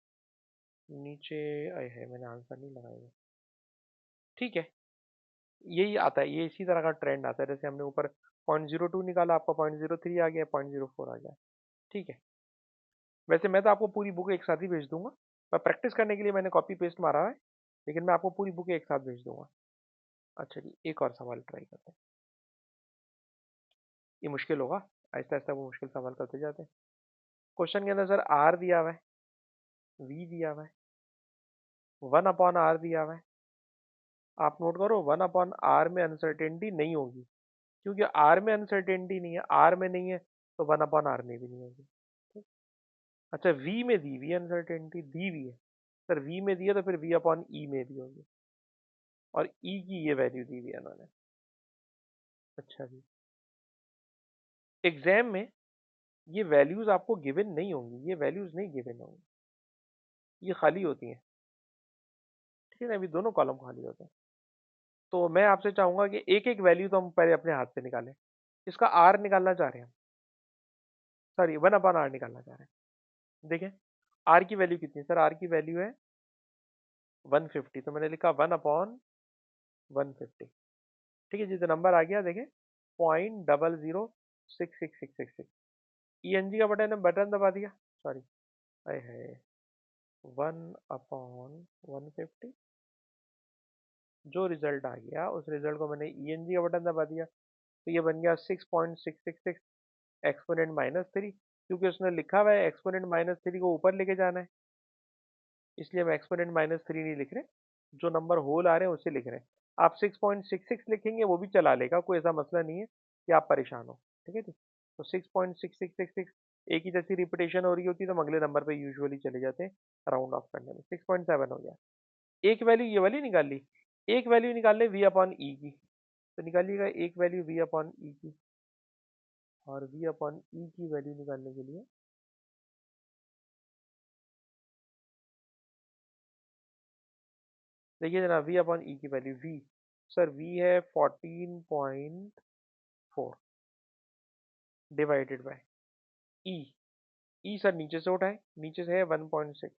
नीचे आए है, मैंने आंसर नहीं लगाया। ठीक है, यही आता है, ये इसी तरह का ट्रेंड आता है। जैसे हमने ऊपर 0.02 निकाला, आपका 0.03 आ गया, 0.04 आ गया। ठीक है, वैसे मैं तो आपको पूरी बुक एक साथ ही भेज दूंगा, पर प्रैक्टिस करने के लिए मैंने कॉपी पेस्ट मारा है, लेकिन मैं आपको पूरी बुक एक साथ भेज दूंगा। अच्छा जी, एक और सवाल ट्राई करते हैं। ये मुश्किल होगा, आहिस्ता आहिस्ता वो मुश्किल सवाल करते जाते हैं। क्वेश्चन के अंदर सर आर दिया हुआ है, वी दिया हुआ है, 1/r दिया हुआ है। आप नोट करो, 1/r में अनसर्टेनिटी नहीं होगी, क्योंकि आर में अनसर्टेनिटी नहीं है, आर में नहीं है तो 1/r में भी नहीं होगी। ठीक? अच्छा, वी में दी हुई अनसर्टेनिटी दी हुई है, सर वी में दी है तो फिर वी अपॉन ई में भी होगी, और ई की ये वैल्यू दी हुई है उन्होंने। अच्छा जी, एग्जाम में ये वैल्यूज आपको गिवन नहीं होंगी, ये वैल्यूज नहीं गिवन होंगी, ये खाली होती हैं। ठीक है ना, अभी दोनों कॉलम खाली होते हैं। तो मैं आपसे चाहूंगा कि एक एक वैल्यू तो हम पहले अपने हाथ से निकालें। इसका आर निकालना चाह रहे हैं हम, सॉरी 1/r निकालना चाह रहे हैं। देखें आर की वैल्यू कितनी है, सर आर की वैल्यू है 150, तो मैंने लिखा 1/150। ठीक है जी, तो नंबर आ गया देखें 0.006666। ई एन जी का बटन दबा दिया, सॉरी, है 1/150। जो रिजल्ट आ गया उस रिजल्ट को मैंने ई एन जी का बटन दबा दिया, तो ये बन गया 6.666 एक्सपोनेंट -3, क्योंकि उसने लिखा हुआ है एक्सपोनेंट -3 को ऊपर लेके जाना है, इसलिए हम एक्सपोनेंट -3 नहीं लिख रहे, जो नंबर होल आ रहे हैं उसे लिख रहे हैं। आप 6.66 लिखेंगे वो भी चला लेगा, कोई ऐसा मसला नहीं है कि आप परेशान हो। ठीक है जी, तो 6.6666 एक ही जैसी रिपीटेशन हो रही होती है तो हम अगले नंबर पे यूजुअली चले जाते हैं राउंड ऑफ करने में। 6.7 हो गया। एक वैल्यू ये वाली निकाल ली, एक वैल्यू निकाल ले वी अपॉन ई की, तो निकालिएगा एक वैल्यू वी अपॉन ई की, और वी अपॉन ई की वैल्यू निकालने के लिए देखिए जनाब, वी अपॉन ई की वैल्यू वी, सर वी है 14.4 divided by E. E sir नीचे से उठाए, नीचे से है 1.6,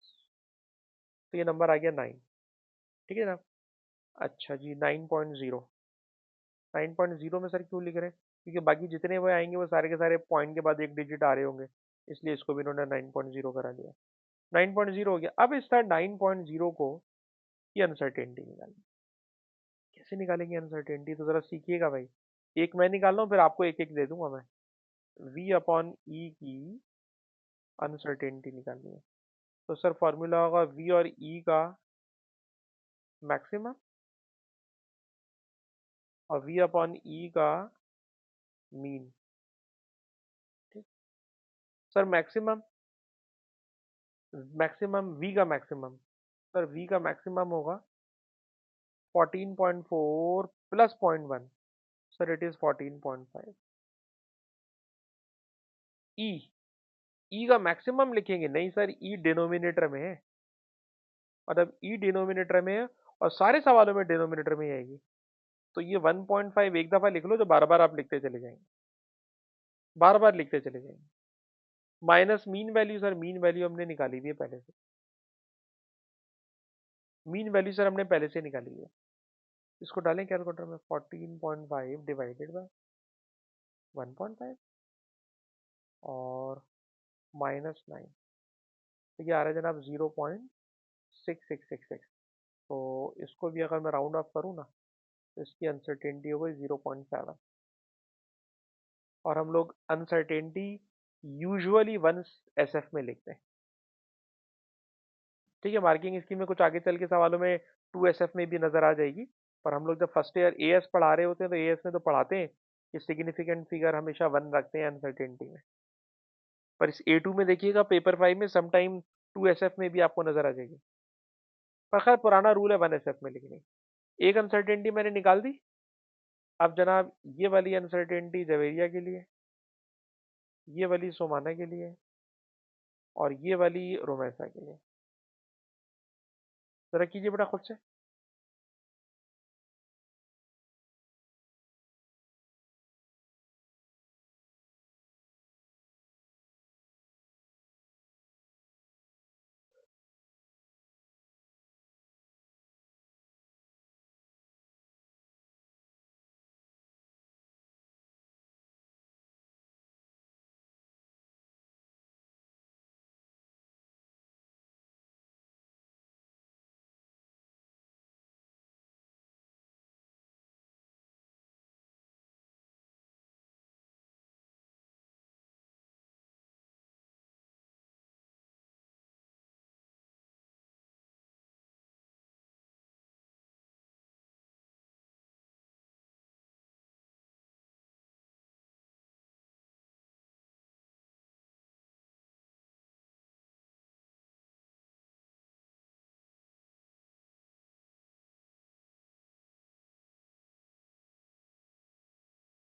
तो ये नंबर आ गया 9। ठीक है जनाब। अच्छा जी 9.0, 9.0 में सर क्यों लिख रहे हैं, क्योंकि बाकी जितने वो आएंगे वो सारे के सारे पॉइंट के बाद एक डिजिट आ रहे होंगे, इसलिए इसको भी इन्होंने 9.0 करा दिया। 9.0 हो गया। अब इस सर 9.0 को ये अनसर्टेनिटी निकालेंगे। कैसे निकालेंगे अनसर्टेनिटी, तो जरा सीखिएगा भाई। एक मैं निकाल रहा हूँ, फिर आपको एक एक दे दूंगा मैं। वी अपॉन ई की अनसर्टेनिटी निकालनी है, तो सर फॉर्मूला होगा वी और ई का मैक्सिमम और वी अपॉन ई का मीन। ठीक, सर मैक्सिमम, मैक्सिमम वी का मैक्सिमम, सर वी का मैक्सिमम होगा 14.4 प्लस 0.1, सर इट इज 14.5। ई, ई का मैक्सिमम लिखेंगे नहीं सर, ई डिनोमिनेटर में है, मतलब ई डिनोमिनेटर में है और सारे सवालों में डिनोमिनेटर में ही आएगी, तो ये 1.5 एक दफा लिख लो, जो बार बार आप लिखते चले जाएंगे, बार बार लिखते चले जाएंगे। Minus mean value, sir mean value हमने निकाली हुई है पहले से, मीन वैल्यू सर हमने पहले से निकाली हुई है। इसको डालें कैलकुलेटर में, 14.5 डिवाइडेड बाय 1.5 और -9, तो ये आ रहा है जनाब 0.6666। तो इसको भी अगर मैं राउंड ऑफ करूँ ना, तो इसकी अनसर्टेनिटी हो गई 0.7, और हम लोग अनसर्टेनिटी यूजुअली 1 SF में लिखते हैं। ठीक है, मार्किंग स्कीम में कुछ आगे चल के सवालों में 2 SF में भी नजर आ जाएगी, पर हम लोग जब फर्स्ट ईयर एएस पढ़ा रहे होते हैं तो एएस में तो पढ़ाते हैं कि सिग्निफिकेंट फिगर हमेशा 1 रखते हैं अनसर्टेनिटी में, पर इस A2 में देखिएगा पेपर 5 में समटाइम 2 SF में भी आपको नजर आ जाएगी, पर खैर पुराना रूल है 1 SF में लिखने। एक अनसर्टेनिटी मैंने निकाल दी, अब जनाब ये वाली अनसर्टेनिटी जवेरिया के लिए, ये वाली सोमाना के लिए, और ये वाली रोमैसा के लिए। जरा कीजिए बेटा खुद से।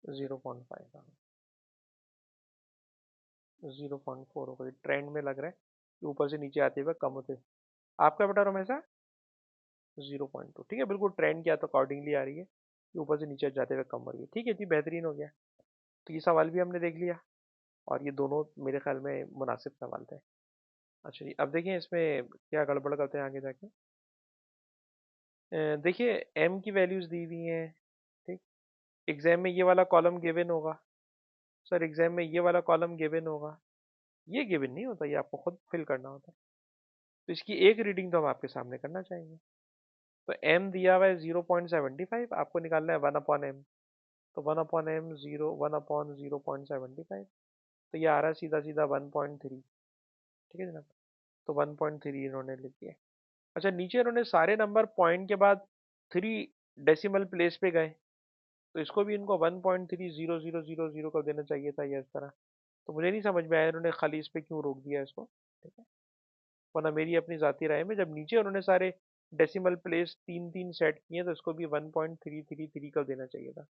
0.5, 0.4 हो गई। ट्रेंड में लग रहा है कि ऊपर से नीचे आते हुए कम होते। आपका बेटा रमेशा 0.2, ठीक है, बिल्कुल ट्रेंड किया तो अकॉर्डिंगली आ रही है कि ऊपर से नीचे जाते हुए कम हो रही है। ठीक है जी, बेहतरीन हो गया। तो ये सवाल भी हमने देख लिया, और ये दोनों मेरे ख्याल में मुनासिब सवाल थे। अच्छा जी, अब देखिए इसमें क्या गड़बड़ करते हैं आगे जाके। देखिए एम की वैल्यूज दी हुई हैं, ठीक। एग्जाम में ये वाला कॉलम गिवन होगा। सर एग्जाम में ये वाला कॉलम गिवन होगा। ये गिवन नहीं होता, ये आपको खुद फिल करना होता है। तो इसकी एक रीडिंग तो हम आपके सामने करना चाहेंगे। तो एम दिया हुआ है 0.75, आपको निकालना है 1/m। तो 1/m, 1/0.75, तो ये आ रहा है सीधा सीधा 1.3। ठीक है जनाब, तो 1.3 इन्होंने लिख दिया। अच्छा, नीचे इन्होंने सारे नंबर पॉइंट के बाद 3 डेसिमल प्लेस पे गए, तो इसको भी इनको 1.300000 कर देना चाहिए था, ये इस तरह। तो मुझे नहीं समझ में आया इन्होंने खाली इस पे क्यों रोक दिया इसको। ठीक है, वरना मेरी अपनी जाती राय में जब नीचे उन्होंने सारे डेसिमल प्लेस तीन तीन सेट किए तो इसको भी 1.333 कर देना चाहिए था।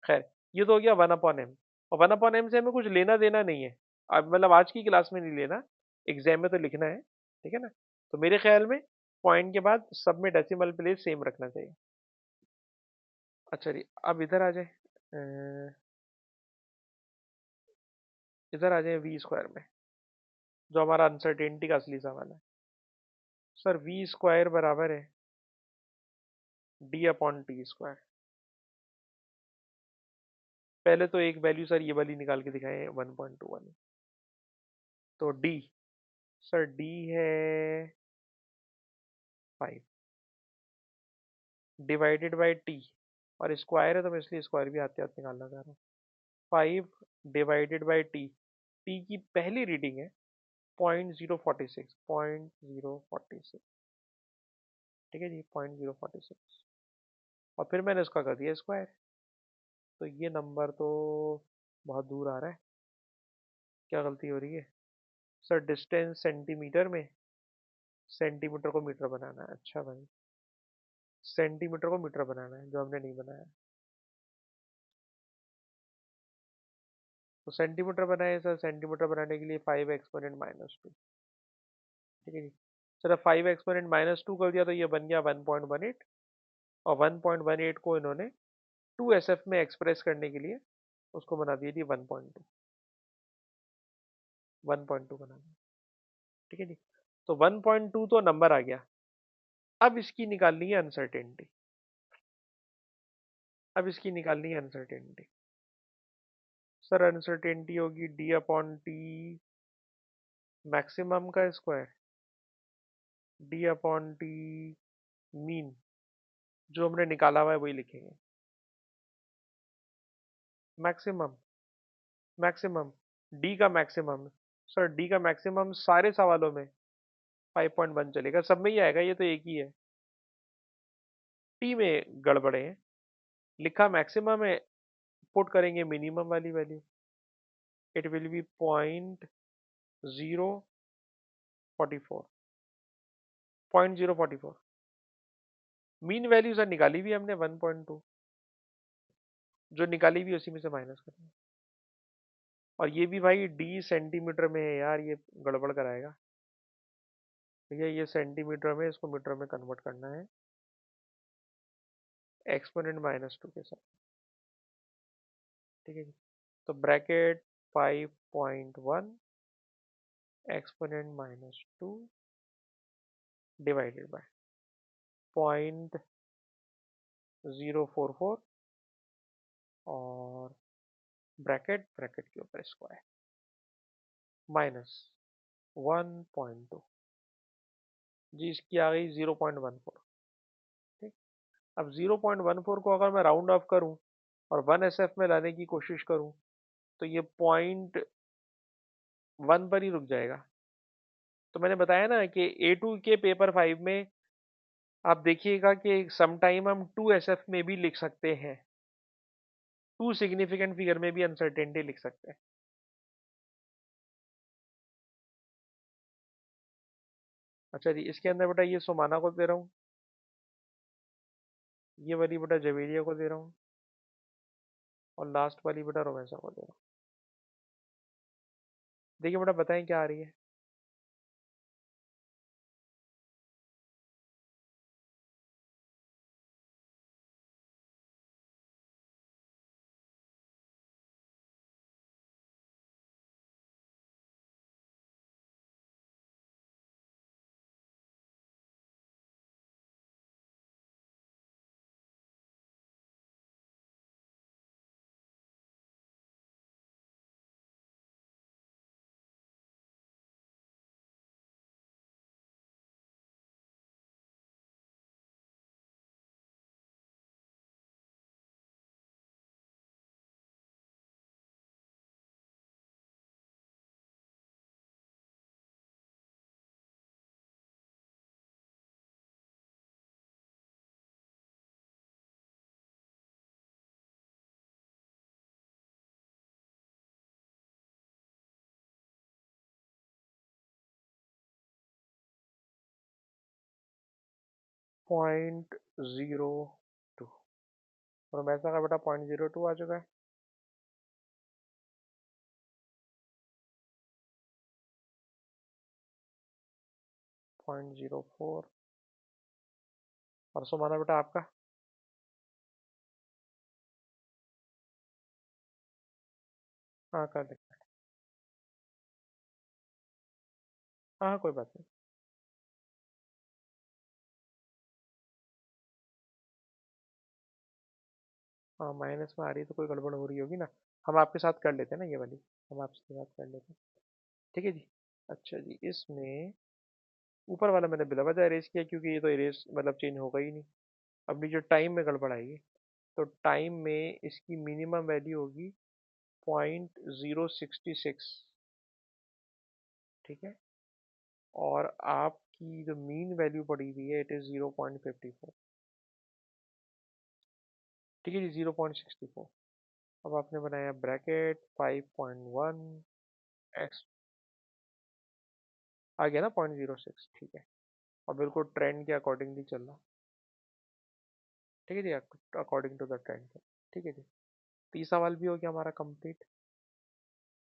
खैर, ये तो हो गया 1/m। और 1/m से हमें कुछ लेना देना नहीं है। अब मतलब आज की क्लास में नहीं लेना, एग्जाम में तो लिखना है, ठीक है ना। तो मेरे ख्याल में पॉइंट के बाद सब में डेसिमल प्लेस सेम रखना चाहिए। अच्छा जी, अब इधर आ जाए, इधर आ जाए वी स्क्वायर में, जो हमारा अनसर्टेनिटी का असली सवाल है। सर वी स्क्वायर बराबर है d/t²। पहले तो एक वैल्यू सर ये वाली निकाल के दिखाएं, 1.2 वाली। तो डी, सर डी है 5 डिवाइडेड बाई टी, और स्क्वायर है तो मैं इसलिए स्क्वायर भी आते आते निकालना चाह रहा हूँ। 5 डिवाइडेड बाई टी, टी की पहली रीडिंग है 0.046, 0.046। ठीक है जी, 0.046, और फिर मैंने उसका कर दिया स्क्वायर। तो ये नंबर तो बहुत दूर आ रहा है। क्या गलती हो रही है सर? डिस्टेंस सेंटीमीटर में, सेंटीमीटर को मीटर बनाना है। अच्छा भाई, सेंटीमीटर को मीटर बनाना है, जो हमने नहीं बनाया। तो सेंटीमीटर बनाए सर, सेंटीमीटर बनाने के लिए 5 एक्सपोनेंट -2। ठीक है जी, चलो 5 एक्सपोनेंट -2 कर दिया तो ये बन गया 1.18। और 1.18 को इन्होंने 2SF में एक्सप्रेस करने के लिए उसको बना दिया जी 1.2, 1.2 बना दिया। ठीक है जी, तो 1.2 तो नंबर आ गया। अब इसकी निकालनी है अनसर्टेनिटी, अब इसकी निकालनी है अनसर्टेनिटी। सर अनसर्टेनिटी होगी d/t मैक्सिमम का स्क्वायर, d/t मीन, जो हमने निकाला हुआ है वही लिखेंगे। मैक्सिमम, मैक्सिमम, डी का मैक्सिमम। सर डी का मैक्सिमम सारे सवालों में 5.1 चलेगा, सब में ही आएगा, ये तो एक ही है। टी में गड़बड़े हैं, लिखा मैक्सिमम है, पुट करेंगे मिनिमम वाली value. It will be 0.044, 0.044। Mean value sir निकाली भी हमने 1.2। जो निकाली भी उसी में से माइनस करेंगे। और ये भी भाई डी सेंटीमीटर में है यार, ये गड़बड़ कराएगा। भैया ये सेंटीमीटर में, इसको मीटर में कन्वर्ट करना है एक्सपोनेंट -2 के साथ। ठीक है जी। तो ब्रैकेट 5.1 एक्सपोनेंट -2 डिवाइडेड बाय 0.044 और ब्रैकेट ब्रैकेट के ऊपर स्क्वायर -1.2 जी, इसकी आ गई 0.14। ठीक। अब 0.14 को अगर मैं राउंड ऑफ करूं और 1 SF में लाने की कोशिश करूं तो ये 0.1 पर ही रुक जाएगा। तो मैंने बताया ना कि A2 के पेपर 5 में आप देखिएगा कि सम टाइम हम 2 SF में भी लिख सकते हैं, 2 सिग्निफिकेंट फिगर में भी अनसर्टेनिटी लिख सकते हैं। अच्छा जी, इसके अंदर बेटा ये सोमाना को दे रहा हूँ, ये वाली बेटा जवेरिया को दे रहा हूँ, और लास्ट वाली बेटा रोमेसा को दे रहा हूँ। देखिए बेटा बताएं क्या आ रही है। .02 रोमेसा का बेटा 0.02 आ चुका है। 0.04 और सोमाना बेटा आपका। हाँ कर देंगे। हाँ हाँ, कोई बात नहीं। हाँ माइनस में आ रही है तो कोई गड़बड़ हो रही होगी ना। हम आपके साथ कर लेते हैं ना ये वाली, हम आपके साथ कर लेते हैं। ठीक है जी। अच्छा जी, इसमें ऊपर वाला मैंने बिला वजह इरेज किया क्योंकि ये तो इरेज मतलब चेंज होगा ही नहीं। अपनी जो टाइम में गड़बड़ आएगी, तो टाइम में इसकी मिनिमम वैल्यू होगी 0.066। ठीक है। और आपकी जो मीन वैल्यू पड़ी हुई है इट इज 0.54। ठीक है जी, 0.64। अब आपने बनाया ब्रैकेट 5.1 एक्स, आ गया ना 0.06। ठीक है। और बिल्कुल ट्रेंड के अकॉर्डिंगली चल रहा। ठीक है जी, अकॉर्डिंग टू द ट्रेंड। ठीक है जी। 30 सवाल भी हो गया हमारा कंप्लीट।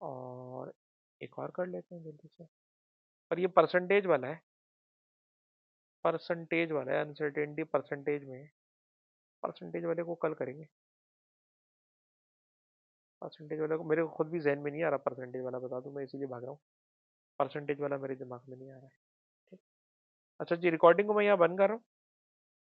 और एक और कर लेते हैं जल्दी से। पर ये परसेंटेज वाला है, परसेंटेज वाला है, अनसर्टेनिटी परसेंटेज में है। परसेंटेज वाले को कल करेंगे। परसेंटेज वाले को मेरे को खुद भी जहन में नहीं आ रहा, परसेंटेज वाला बता दूं मैं इसीलिए भाग रहा हूँ। परसेंटेज वाला मेरे दिमाग में नहीं आ रहा है। ठीक। अच्छा जी, रिकॉर्डिंग को मैं यहाँ बंद कर रहा हूँ।